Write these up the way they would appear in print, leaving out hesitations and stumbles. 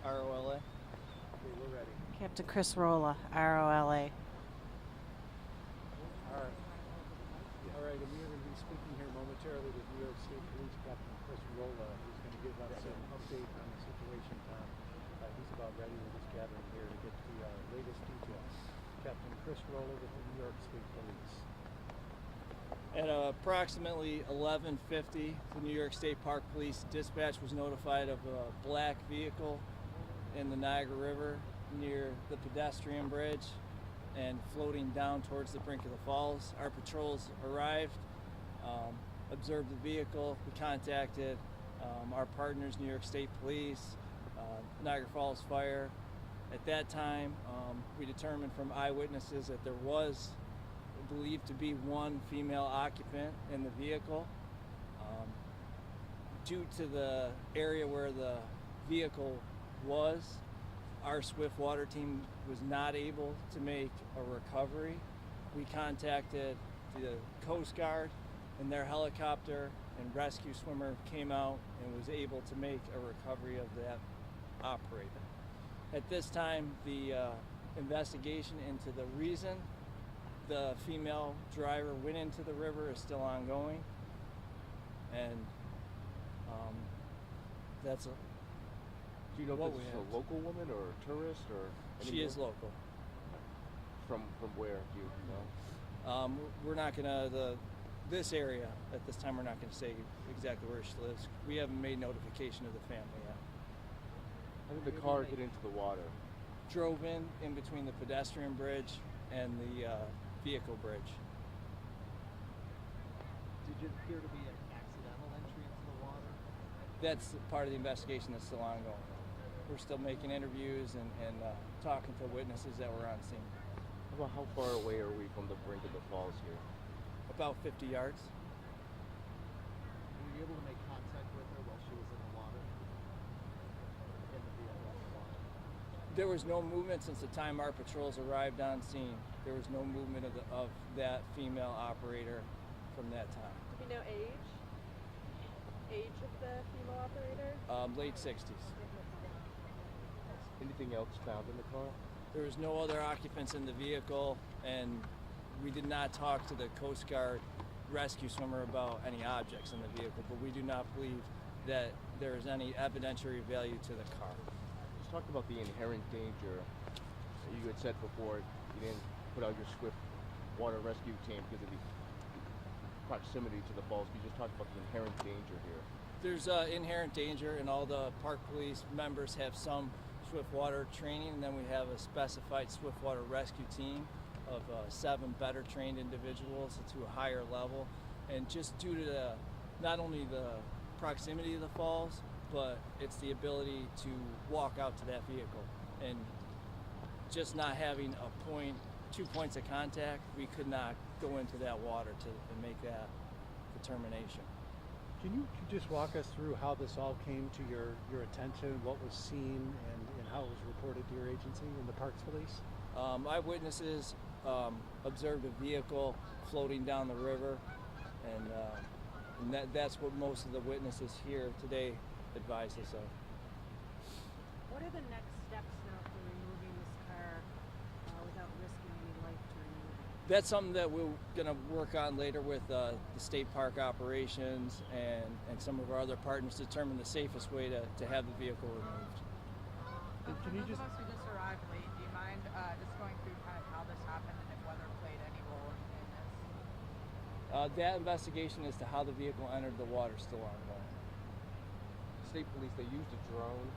ROLA. Okay, we're ready. Captain Chris Rolla, ROLA. All right. All right, and we are going to be speaking here momentarily with New York State Police Captain Chris Rolla, who's going to give us an update on the situation, Tom. He's about ready with his gathering here to get the latest details. Captain Chris Rolla with the New York State Police. At approximately 11:50, the New York State Park Police dispatch was notified of a black vehicle in the Niagara River near the pedestrian bridge and floating down towards the brink of the falls. Our patrols arrived, observed the vehicle. We contacted our partners, New York State Police, Niagara Falls Fire. At that time, we determined from eyewitnesses that there was believed to be one female occupant in the vehicle. Due to the area where the vehicle was, our swift water team was not able to make a recovery. We contacted the Coast Guard, and their helicopter and rescue swimmer came out and was able to make a recovery of that operator. At this time, the investigation into the reason the female driver went into the river is still ongoing, and that's Do you know what if we this is have. a local woman or a tourist or She anyone? is local. From where, do you know? We're not gonna this area at this time. We're not gonna say exactly where she lives. We haven't made notification of the family yet. How did the car get into the water? Drove in between the pedestrian bridge and the vehicle bridge. Did it appear to be an accidental entry into the water? That's part of the investigation that's still ongoing. We're still making interviews and talking to witnesses that were on scene. How about how far away are we from the brink of the falls here? About 50 yards. Were you able to make contact with her while she was in the water? In the vehicle? There was no movement since the time our patrols arrived on scene. There was no movement of that female operator from that time. Do we know age? Age of the female operator? Late 60s. Anything else found in the car? There was no other occupants in the vehicle, and we did not talk to the Coast Guard rescue swimmer about any objects in the vehicle, but we do not believe that there is any evidentiary value to the car. Let's talk about the inherent danger. You had said before you didn't put out your swift water rescue team because of the proximity to the falls. Can you just talk about the inherent danger here? There's inherent danger, and all the park police members have some swift water training, and then we have a specified swift water rescue team of 7 better trained individuals to a higher level. And just due to not only the proximity of the falls, but it's the ability to walk out to that vehicle. And just not having 2 points of contact, we could not go into that water to make that determination. Can you just walk us through how this all came to your attention, what was seen, and how it was reported to your agency and the Parks Police? Eyewitnesses observed a vehicle floating down the river, and that's what most of the witnesses here today advised us of. What are the next steps now for removing this car without risking any life to remove it? That's something that we're going to work on later with the state park operations and some of our other partners to determine the safest way to have the vehicle removed. Can you Those just of us who just arrived late, do you mind just going through kind of how this happened and if weather played any role in this? That investigation as to how the vehicle entered the water is still ongoing. State police, they used a drone.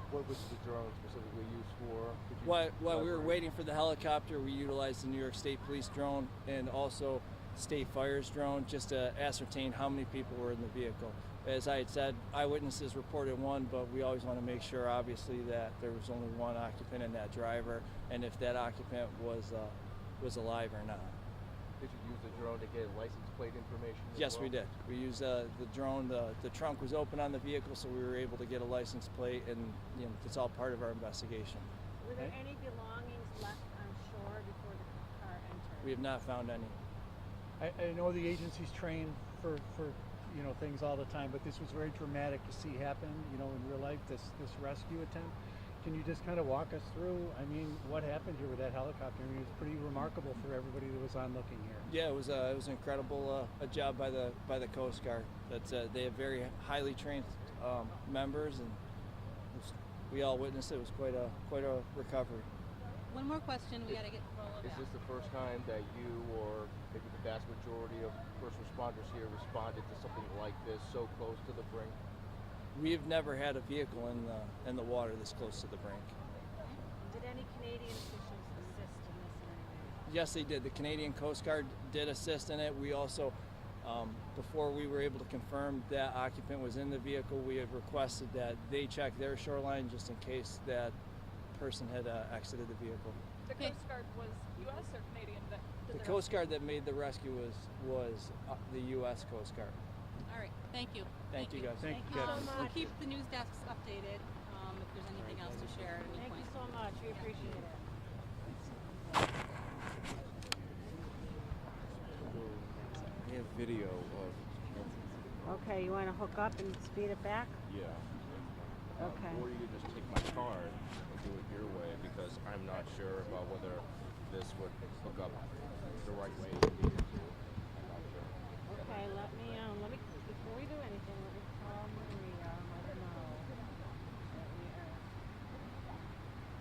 What was the drone specifically used for? Could you While we were elaborate? waiting for the helicopter, we utilized the New York State Police drone and also State Fire's drone just to ascertain how many people were in the vehicle. As I had said, eyewitnesses reported 1, but we always want to make sure, obviously, that there was only 1 occupant in that driver, and if that occupant was alive or not. Did you use the drone to get license plate information? as Yes, well? we did. We used the drone. The trunk was open on the vehicle, so we were able to get a license plate, and it's all part of our investigation. Were there any belongings left on shore before the car entered? We have not found any. I know the agency's trained for you know, things all the time, but this was very dramatic to see happen, you know, in real life, this rescue attempt. Can you just kind of walk us through, I mean, what happened here with that helicopter? I mean, it was pretty remarkable for everybody that was on looking here. Yeah, it was incredible a job by the Coast Guard. They have very highly trained members, and we all witnessed it. It was quite a recovery. One more question. We got to get Rolla Is back. this the first time that you or maybe the vast majority of first responders here responded to something like this so close to the brink? We've never had a vehicle in the water this close to the brink. Did any Canadian officials assist in this in any way? Yes, they did. The Canadian Coast Guard did assist in it. We also, before we were able to confirm that occupant was in the vehicle, we had requested that they check their shoreline just in case that person had exited the vehicle. The Okay. Coast Guard was U.S. or Canadian? That did The Coast Guard that made the rescue was the U.S. Coast Guard. All right. Thank you. Thank you, guys. Thank you, so Kevin. We'll much. keep the news desks updated if there's anything else to share at any Thank point. you so much. We appreciate it. We have video of, Okay, you want to hook up and speed it back? yeah. Okay. Or you could just take my card and do it your way, because I'm not sure about whether this would hook up the right way.